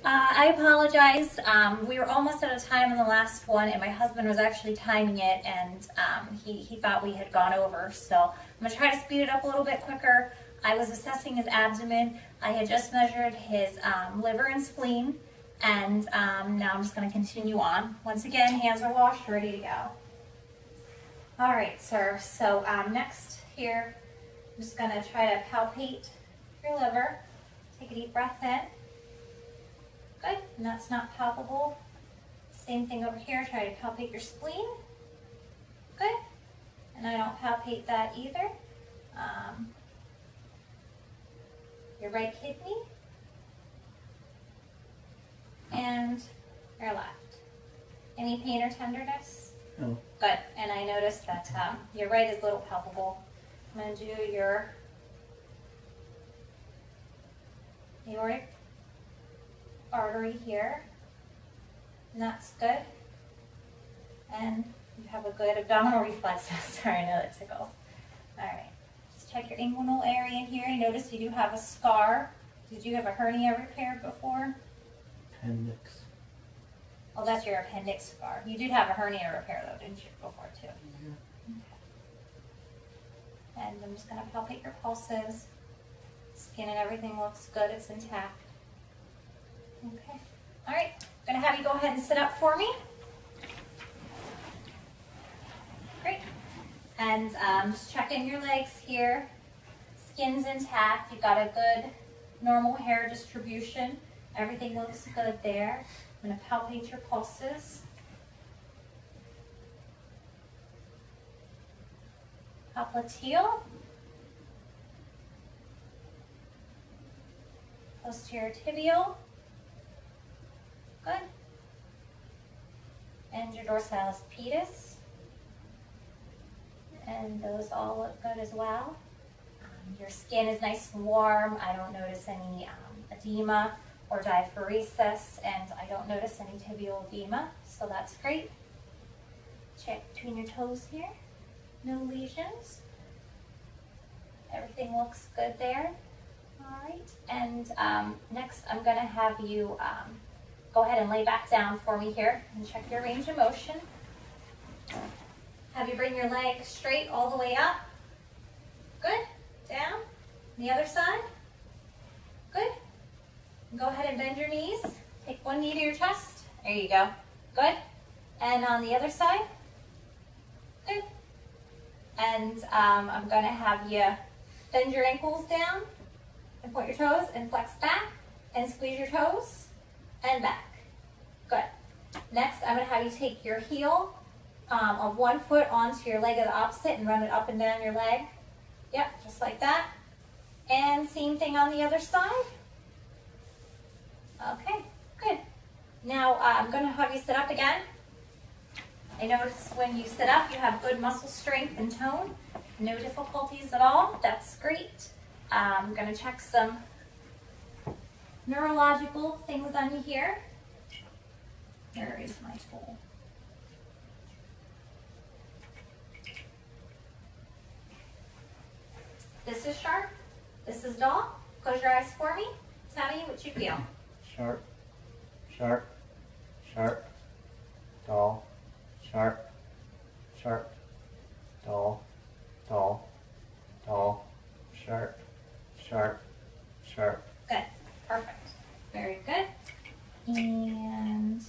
I apologize. We were almost out of time on the last one, and my husband was actually timing it, and he thought we had gone over. So I'm going to try to speed it up a little bit quicker. I was assessing his abdomen. I had just measured his liver and spleen, and now I'm just going to continue on. Once again, hands are washed, ready to go. All right, sir. So next here, I'm just going to try to palpate your liver. Take a deep breath in. Good, and that's not palpable. Same thing over here, try to palpate your spleen. Good, and I don't palpate that either. Your right kidney. And your left. Any pain or tenderness? No. Good, and I noticed that your right is a little palpable. I'm going to do your aortic artery here, and that's good. And you have a good abdominal reflex. Sorry, I know that tickles. All right, just check your inguinal area here. You notice you do have a scar. Did you have a hernia repaired before? Appendix. Oh, that's your appendix scar. You did have a hernia repair though, didn't you, before too? Yeah. Okay. And I'm just going to palpate your pulses. Skin and everything looks good. It's intact. Okay. All right. I'm going to have you go ahead and sit up for me. Great. And just check in your legs here. Skin's intact. You've got a good normal hair distribution. Everything looks good there. I'm going to palpate your pulses. Popliteal. Posterior tibial. Good. And your dorsalis pedis. And those all look good as well. Your skin is nice and warm. I don't notice any edema or diaphoresis, and I don't notice any tibial edema, so that's great. Check between your toes here. No lesions. Everything looks good there. All right, and next I'm going to have you go ahead and lay back down for me here and check your range of motion. Have you bring your leg straight all the way up. Good. Down. The other side. Good. Go ahead and bend your knees. Take one knee to your chest. There you go. Good. And on the other side. Good. And I'm going to have you bend your ankles down and point your toes and flex back and squeeze your toes and back. Good. Next, I'm going to have you take your heel of one foot onto your leg of the opposite and run it up and down your leg. Yep, just like that. And same thing on the other side. Okay, good. Now I'm going to have you sit up again. I notice when you sit up, you have good muscle strength and tone. No difficulties at all. That's great. I'm going to check some neurological things on you here. Where is my tool? This is sharp. This is dull. Close your eyes for me. Tell me what you feel. Sharp, sharp, sharp, dull, sharp, sharp, dull, dull, dull, sharp, sharp, sharp. Good. Perfect. Very good. And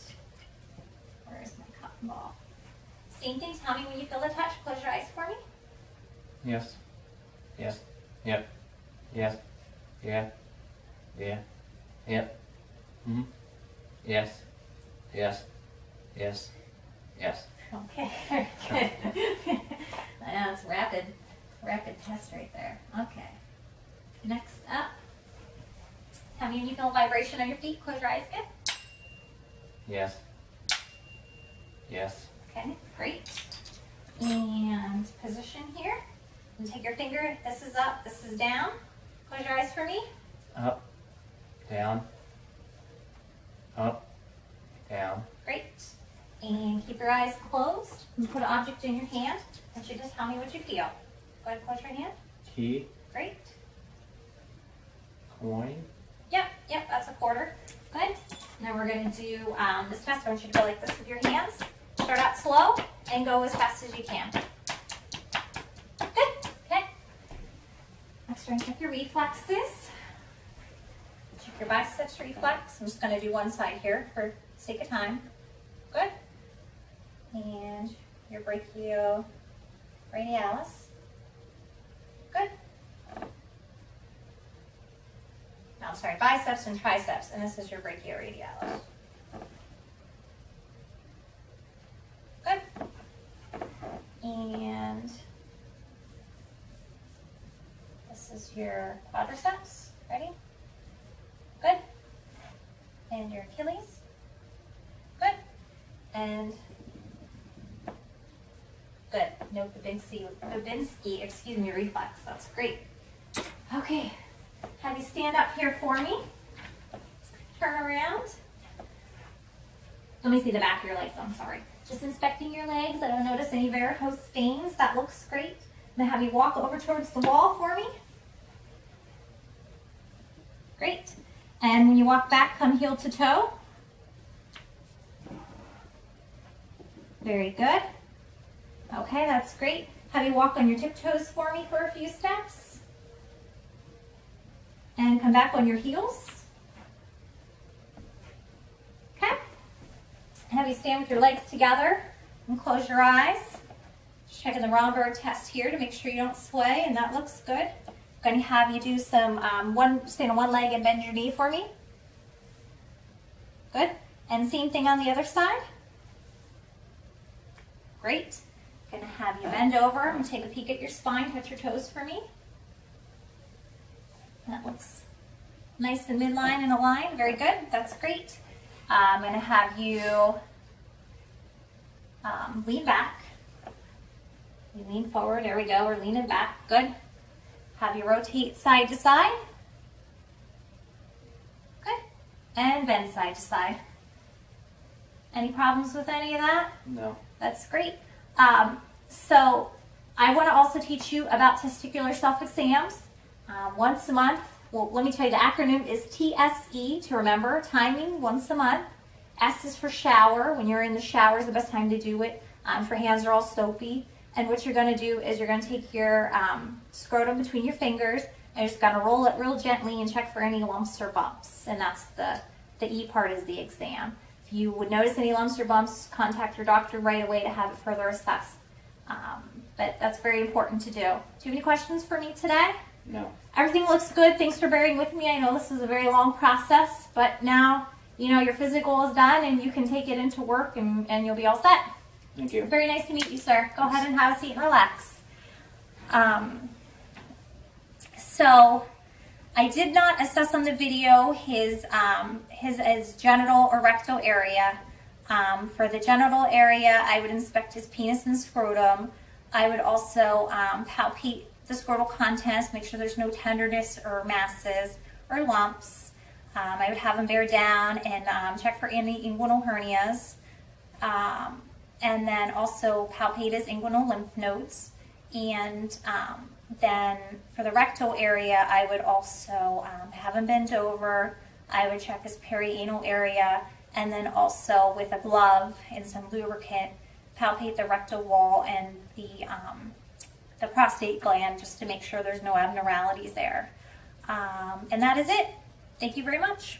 where is my cotton ball? Same thing. Tell me when you feel the touch. Close your eyes for me. Yes, yes, yep, yes, yeah, yeah, yep. Mm-hmm. Yes, yes, yes, yes. Okay, very good. That's rapid test right there. Okay. Next up, tell me when you feel a vibration on your feet. Close your eyes again. Yes, yes. Okay, great. And position here. And take your finger. This is up. This is down. Close your eyes for me. Up, down, up, down. Great. And keep your eyes closed. And put an object in your hand. And you just tell me what you feel. Go ahead and close your hand. Key, Great. coin. Yep, that's a quarter. Good. And we're going to do this test. I want you to go like this with your hands. Start out slow and go as fast as you can. Good. Okay. Next, we're going to check your reflexes. Check your biceps reflex. I'm just going to do one side here for sake of time. Good. And your brachioradialis. Good. No, I'm sorry, biceps and triceps, and this is your brachioradialis. Good. And this is your quadriceps. Ready? Good. And your Achilles. Good. And good. No Babinski, excuse me, reflex. That's great. Okay. Have you stand up here for me. Turn around. Let me see the back of your legs. I'm sorry. Just inspecting your legs. I don't notice any varicose veins. That looks great. I'm going to have you walk over towards the wall for me. Great. And when you walk back, come heel to toe. Very good. Okay, that's great. Have you walk on your tiptoes for me for a few steps. And come back on your heels. Okay. Have you stand with your legs together and close your eyes. Just checking the Romberg test here to make sure you don't sway, and that looks good. I'm going to have you do some stand on one leg and bend your knee for me. Good. And same thing on the other side. Great. I'm going to have you bend over and take a peek at your spine. Touch your toes for me. That looks nice and midline and aligned. Very good. That's great. I'm going to have you lean back. You lean forward. There we go. We're leaning back. Good. Have you rotate side to side. Good. And bend side to side. Any problems with any of that? No. That's great. So I want to also teach you about testicular self-exams once a month. Well, let me tell you, the acronym is TSE to remember, timing, once a month. S is for shower. When you're in the shower is the best time to do it. If your hands are all soapy. And what you're going to do is you're going to take your scrotum between your fingers and you're just going to roll it real gently and check for any lumps or bumps. And that's the E part is the exam. If you would notice any lumps or bumps, contact your doctor right away to have it further assessed. But that's very important to do. Do you have any questions for me today? No. Everything looks good. Thanks for bearing with me. I know this was a very long process, but now you know your physical is done and you can take it into work and you'll be all set. Thank you. Very nice to meet you, sir. Go ahead and have a seat and relax. So I did not assess on the video his genital or rectal area. For the genital area, I would inspect his penis and scrotum. I would also palpate the scrotal contents, make sure there's no tenderness or masses or lumps. I would have him bear down and check for any inguinal hernias. And then also palpate his inguinal lymph nodes. And then for the rectal area, I would also have him bend over. I would check his perianal area, and then also with a glove and some lubricant, palpate the rectal wall and the prostate gland just to make sure there's no abnormalities there. And that is it. Thank you very much.